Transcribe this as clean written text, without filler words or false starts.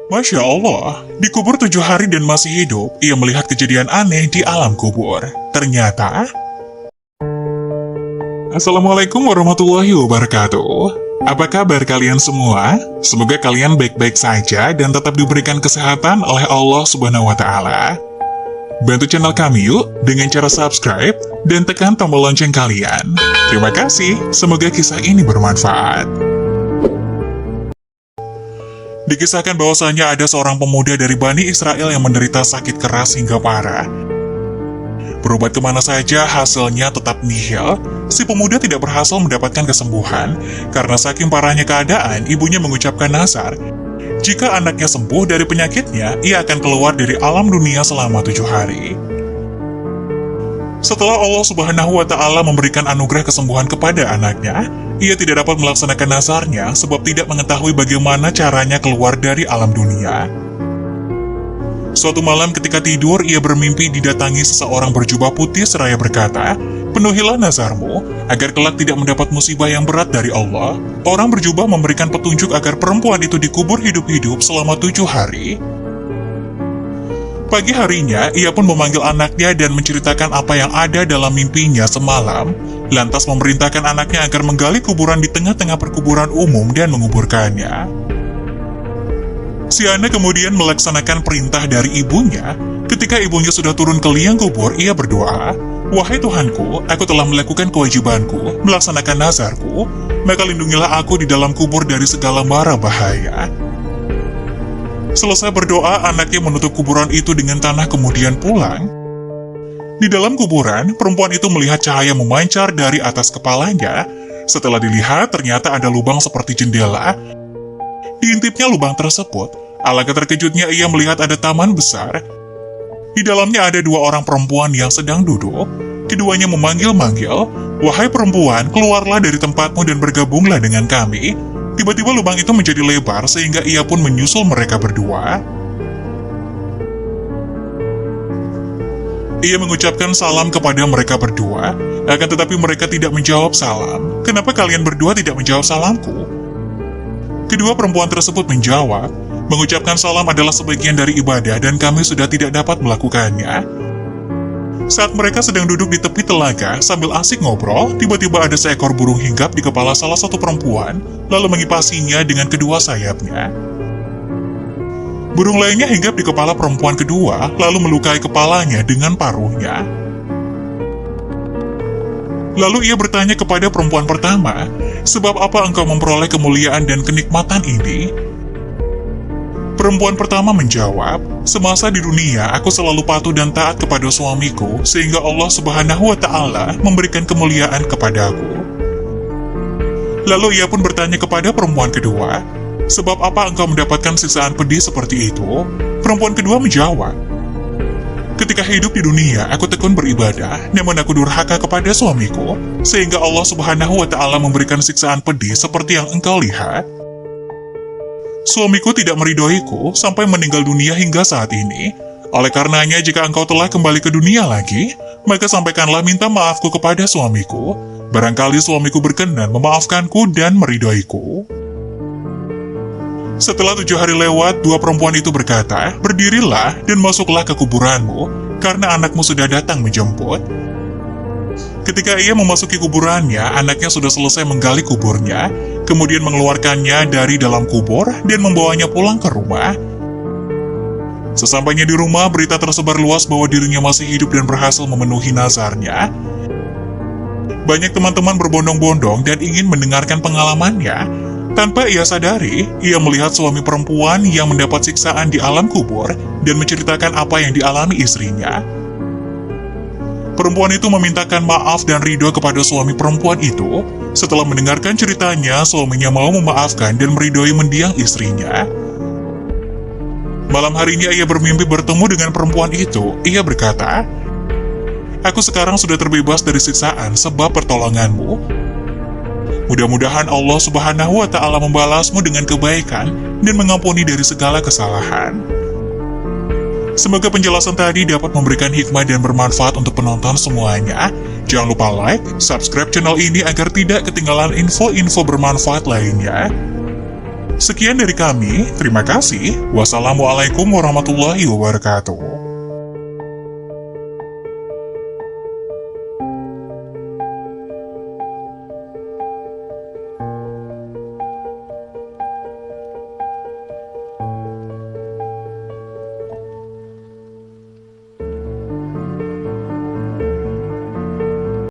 Masya Allah, dikubur 7 hari dan masih hidup, ia melihat kejadian aneh di alam kubur. Ternyata... Assalamualaikum warahmatullahi wabarakatuh. Apa kabar kalian semua? Semoga kalian baik-baik saja dan tetap diberikan kesehatan oleh Allah Subhanahu wa Ta'ala. Bantu channel kami yuk dengan cara subscribe dan tekan tombol lonceng kalian. Terima kasih, semoga kisah ini bermanfaat. Dikisahkan bahwasanya ada seorang pemuda dari Bani Israel yang menderita sakit keras hingga parah. Berobat kemana saja hasilnya tetap nihil. Si pemuda tidak berhasil mendapatkan kesembuhan. Karena saking parahnya keadaan, ibunya mengucapkan nazar. Jika anaknya sembuh dari penyakitnya, ia akan keluar dari alam dunia selama 7 hari. Setelah Allah Subhanahu wa Ta'ala memberikan anugerah kesembuhan kepada anaknya, ia tidak dapat melaksanakan nazarnya sebab tidak mengetahui bagaimana caranya keluar dari alam dunia. Suatu malam ketika tidur, ia bermimpi didatangi seseorang berjubah putih seraya berkata, "Penuhilah nazarmu, agar kelak tidak mendapat musibah yang berat dari Allah." Orang berjubah memberikan petunjuk agar perempuan itu dikubur hidup-hidup selama 7 hari. Pagi harinya, ia pun memanggil anaknya dan menceritakan apa yang ada dalam mimpinya semalam, lantas memerintahkan anaknya agar menggali kuburan di tengah-tengah perkuburan umum dan menguburkannya. Si anak kemudian melaksanakan perintah dari ibunya. Ketika ibunya sudah turun ke liang kubur, ia berdoa, "Wahai Tuhanku, aku telah melakukan kewajibanku, melaksanakan nazarku, maka lindungilah aku di dalam kubur dari segala mara bahaya." Selesai berdoa, anaknya menutup kuburan itu dengan tanah kemudian pulang. Di dalam kuburan, perempuan itu melihat cahaya memancar dari atas kepalanya. Setelah dilihat, ternyata ada lubang seperti jendela. Diintipnya lubang tersebut. Alangkah terkejutnya ia melihat ada taman besar. Di dalamnya ada 2 orang perempuan yang sedang duduk. Keduanya memanggil-manggil, "Wahai perempuan, keluarlah dari tempatmu dan bergabunglah dengan kami." Tiba-tiba lubang itu menjadi lebar sehingga ia pun menyusul mereka berdua. Ia mengucapkan salam kepada mereka berdua, akan tetapi mereka tidak menjawab salam. "Kenapa kalian berdua tidak menjawab salamku?" Kedua perempuan tersebut menjawab, "Mengucapkan salam adalah sebagian dari ibadah dan kami sudah tidak dapat melakukannya." Saat mereka sedang duduk di tepi telaga sambil asik ngobrol, tiba-tiba ada seekor burung hinggap di kepala salah satu perempuan, lalu mengipasinya dengan kedua sayapnya. Burung lainnya hinggap di kepala perempuan kedua, lalu melukai kepalanya dengan paruhnya. Lalu ia bertanya kepada perempuan pertama, "Sebab apa engkau memperoleh kemuliaan dan kenikmatan ini?" Perempuan pertama menjawab, "Semasa di dunia, aku selalu patuh dan taat kepada suamiku, sehingga Allah Subhanahu wa Ta'ala memberikan kemuliaan kepadaku." Lalu ia pun bertanya kepada perempuan kedua, "Sebab apa engkau mendapatkan siksaan pedih seperti itu?" Perempuan kedua menjawab, "Ketika hidup di dunia, aku tekun beribadah, namun aku durhaka kepada suamiku, sehingga Allah Subhanahu wa Ta'ala memberikan siksaan pedih seperti yang engkau lihat. Suamiku tidak meridhoiku sampai meninggal dunia hingga saat ini. Oleh karenanya, jika engkau telah kembali ke dunia lagi, maka sampaikanlah minta maafku kepada suamiku. Barangkali suamiku berkenan memaafkanku dan meridhoiku." Setelah 7 hari lewat, 2 perempuan itu berkata, "Berdirilah dan masuklah ke kuburanmu, karena anakmu sudah datang menjemput." Ketika ia memasuki kuburannya, anaknya sudah selesai menggali kuburnya, kemudian mengeluarkannya dari dalam kubur dan membawanya pulang ke rumah. Sesampainya di rumah, berita tersebar luas bahwa dirinya masih hidup dan berhasil memenuhi nazarnya. Banyak teman-teman berbondong-bondong dan ingin mendengarkan pengalamannya. Tanpa ia sadari, ia melihat suami perempuan yang mendapat siksaan di alam kubur dan menceritakan apa yang dialami istrinya. Perempuan itu memintakan maaf dan ridho kepada suami perempuan itu. Setelah mendengarkan ceritanya, suaminya mau memaafkan dan meridhoi mendiang istrinya. Malam harinya ia bermimpi bertemu dengan perempuan itu. Ia berkata, "Aku sekarang sudah terbebas dari siksaan sebab pertolonganmu. Mudah-mudahan Allah Subhanahu wa Ta'ala membalasmu dengan kebaikan dan mengampuni dari segala kesalahan." Semoga penjelasan tadi dapat memberikan hikmah dan bermanfaat untuk penonton semuanya. Jangan lupa like, subscribe channel ini agar tidak ketinggalan info-info bermanfaat lainnya. Sekian dari kami, terima kasih. Wassalamualaikum warahmatullahi wabarakatuh.